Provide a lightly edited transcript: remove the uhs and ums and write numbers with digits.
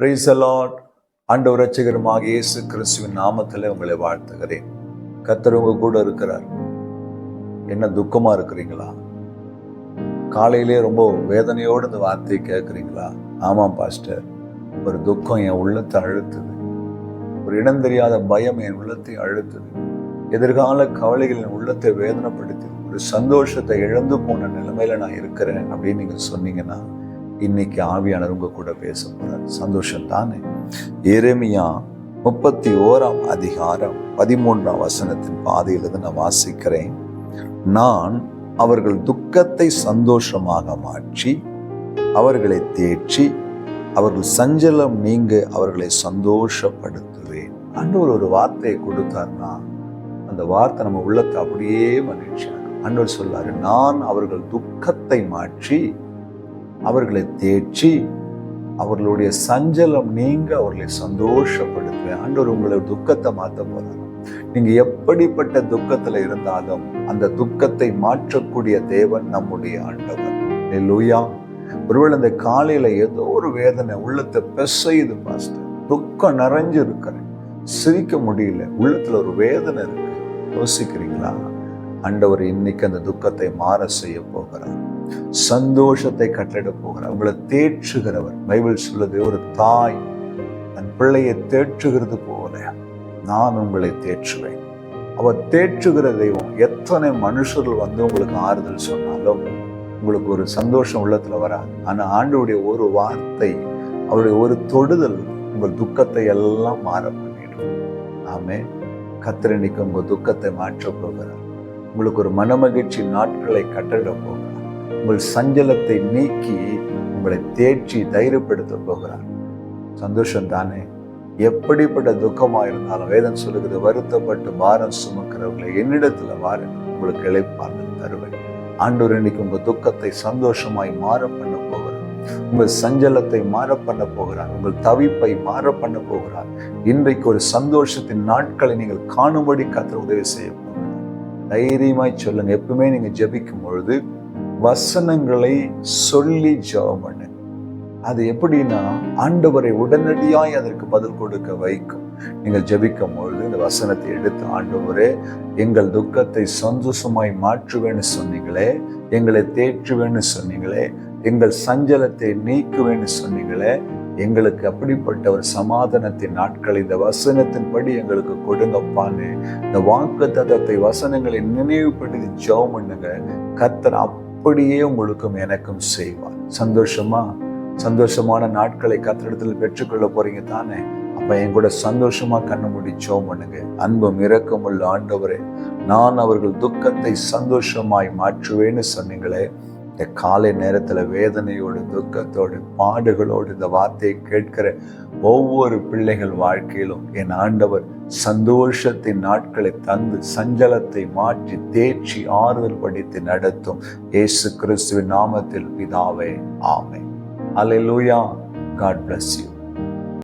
Praise the Lord. ஆண்டவர் இரட்சகருமாகிய இயேசு கிறிஸ்துவின் நாமத்தில் உங்களை வாழ்த்துகிறேன். கர்த்தர் உங்க கூட இருக்கிறார். என்ன துக்கமா இருக்கிறீங்களா? காலையிலே ரொம்ப வேதனையோடு இந்த வார்த்தையை கேட்குறீங்களா? ஆமாம் பாஸ்டர், ஒரு துக்கம் என் உள்ளத்தை அழுத்துது, ஒரு இடம் தெரியாத பயம் என் உள்ளத்தை அழுத்துது, எதிர்கால கவலைகள் என் உள்ளத்தை வேதனைப்படுத்தி, ஒரு சந்தோஷத்தை இழந்து போன நிலைமையில நான் இருக்கிறேன் அப்படின்னு நீங்க சொன்னீங்கன்னா, இன்னைக்கு ஆவியானவர் உங்க கூட பேச போறார். சந்தோஷம் தானே? எரேமியா 31 பாதையிலிருந்து நான் வாசிக்கிறேன். நான் அவர்கள் துக்கத்தை சந்தோஷமாக மாற்றி அவர்களை தேற்றி அவர்கள் சஞ்சலம் நீங்க அவர்களை சந்தோஷப்படுத்துவேன். ஆண்டவர் ஒரு வார்த்தையை கொடுத்தார்னா அந்த வார்த்தை நம்ம உள்ளத்தை அப்படியே மகிழ்ச்சியாக. ஆண்டவர் சொல்லாரு, நான் அவர்கள் துக்கத்தை மாற்றி அவர்களை தேற்றி அவர்களுடைய சஞ்சலம் நீங்க அவர்களை சந்தோஷப்படுத்துவேன். ஆண்டவர் உங்களை துக்கத்தை மாற்ற போறார். நீங்க எப்படிப்பட்ட துக்கத்துல இருந்தாலும் அந்த துக்கத்தை மாற்றக்கூடிய தேவன் நம்முடைய ஆண்டவர். அல்லேலூயா. ஒருவேளை இந்த காலையில ஏதோ ஒரு வேதனை உள்ளத்தை பெசையுது பாஸ்டர், துக்கம் நிறைஞ்சு இருக்கிறேன், சிரிக்க முடியல, உள்ளத்துல ஒரு வேதனை இருக்கு, யோசிக்கிறீங்களா? ஆண்டவர் இன்னைக்கு அந்த துக்கத்தை மாற செய்ய போகிறார். சந்தோஷத்தை கட்டளிட போகிறார். உங்களை தேற்றுகிறவர். பைபிள் சொல்லுது, ஒரு தாய் தன் பிள்ளையை தேற்றுகிறது போல நான் உங்களை தேற்றுவேன். அவர் தேற்றுகிற தெய்வம். எத்தனை மனுஷர்கள் வந்து உங்களுக்கு ஆறுதல் சொன்னாலும் உங்களுக்கு ஒரு சந்தோஷம் உள்ளத்துல வராது. ஆனா ஆண்டவருடைய ஒரு வார்த்தை, அவருடைய ஒரு தொடுதல் உங்கள் துக்கத்தை எல்லாம் மாற பண்ணிடும். ஆமே. கர்த்தர் இன்னைக்கு உங்க துக்கத்தை மாற்ற போகிறார். உங்களுக்கு ஒரு மனமகிழ்ச்சி நாட்களை கட்டளிட போகிறார். உங்கள் சஞ்சலத்தை நீக்கி உங்களை தேற்றி தைரியப்படுத்த போகிறார். சந்தோஷம் தானே? எப்படிப்பட்ட துக்கமா இருந்தாலும் வேதம் சொல்லுகிறது, வருத்தப்பட்டு பாரம் சுமக்கிறவர்களை என்னிடத்துல வாருங்கள், உங்களுக்கு இளைப்பாறுதல் தருவேன். ஆண்டவர் இன்னைக்கு உங்க துக்கத்தை சந்தோஷமாய் மாற பண்ண போகிறார். உங்கள் சஞ்சலத்தை மாற பண்ண போகிறார். உங்கள் தவிப்பை மாற பண்ண போகிறார். இன்றைக்கு ஒரு சந்தோஷத்தின் நாட்களை நீங்கள் காணும்படி கர்த்தர் உதவி செய்ய போகிறார். தைரியமாய் சொல்லுங்க. எப்பவுமே நீங்க ஜெபிக்கும் பொழுது வசனங்களை சொல்லி ஜெபம் பண்ணு. அது எப்படின்னா ஆண்டவரை உடனடியாய் அதற்கு பதில் கொடுக்க வைக்கும். நீங்கள் ஜெபிக்கும் பொழுது இந்த வசனத்தை எடுத்து, ஆண்டவரே எங்கள் துக்கத்தை சந்தோஷமாய் மாற்றுவேன்னு சொன்னீங்களே, எங்களை தேற்றுவேன்னு சொன்னீங்களே, எங்கள் சஞ்சலத்தை நீக்குவேன்னு சொன்னீங்களே, எங்களுக்கு அப்படிப்பட்ட ஒரு சமாதானத்தின் நாட்கள் இந்த வசனத்தின்படி எங்களுக்கு கொடுங்கப்பான்னு இந்த வாக்குத்தத்தத்தை வசனங்களை நினைவுபடுத்தி ஜெபம் பண்ணுங்க. கர்த்தர் அப்படியே உங்களுக்கும் எனக்கும் செய்வார். சந்தோஷமான நாட்களை கர்த்தரிடத்தில் பெற்றுக்கொள்ள போறீங்க தானே? அப்ப என் கூட சந்தோஷமா கண்ணு மூடி ஜெபம் பண்ணுங்க. அன்பும் இரக்கமுள்ள ஆண்டவரே, நான் அவர்கள் துக்கத்தை சந்தோஷமாய் மாற்றுவேன்னு சொன்னீங்களே, இந்த காலை நேரத்துல வேதனையோடு துக்கத்தோடு பாடுகளோடு இந்த வார்த்தையை கேட்கிற ஒவ்வொரு பிள்ளைகள் வாழ்க்கையிலும் என் ஆண்டவர் சந்தோஷத்தின் நாட்களை தந்து சஞ்சலத்தை மாற்றி தேற்றி ஆறுதல் படுத்தி நடத்தும். இயேசு கிறிஸ்துவின் நாமத்தில் பிதாவே, ஆமென். அல்லேலூயா. God bless you.